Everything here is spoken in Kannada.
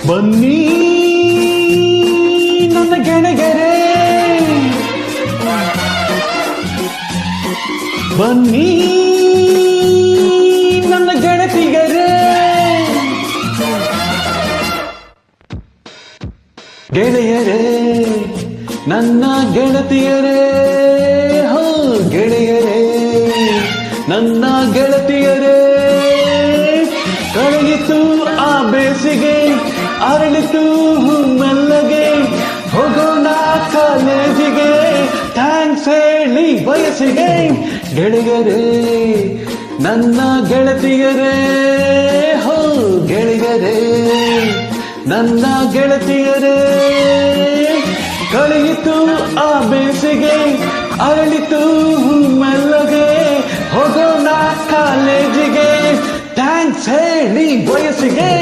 ಬನ್ನಿ ನನ್ನ ಗೆಳೆಯರೇ, ಬನ್ನಿ ನನ್ನ ಗೆಳತಿಯರೇ, ಗೆಳೆಯರೇ ನನ್ನ ಗೆಳತಿಯರೇ, ಹೋ ಗೆಳೆಯರೇ ನನ್ನ ಗೆಳತಿಯರೇ. ಕಳೆಯಿತು ಆ ಬೇಸಿಗೆ, ಅರಳಿತು ಮೆಲ್ಲಗೆ, ಹೋಗೋಣ ಕಾಲೇಜಿಗೆ, ಥ್ಯಾಂಕ್ಸ್ ಹೇಳಿ ವಯಸ್ಸಿಗೆ. ಗೆಳೆಯರೇ ನನ್ನ ಗೆಳತಿಯರೇ, ಹೋ ಗೆಳೆಯರೇ ನನ್ನ ಗೆಳತಿಯರೇ. ಕಳೆಯಿತು ಆ ಬೇಸಿಗೆ, ಅರಳಿತು ಮೆಲ್ಲಗೆ, ಹೋಗೋಣ ಕಾಲೇಜಿಗೆ, ಥ್ಯಾಂಕ್ಸ್ ಹೇಳಿ ವಯಸ್ಸಿಗೆ.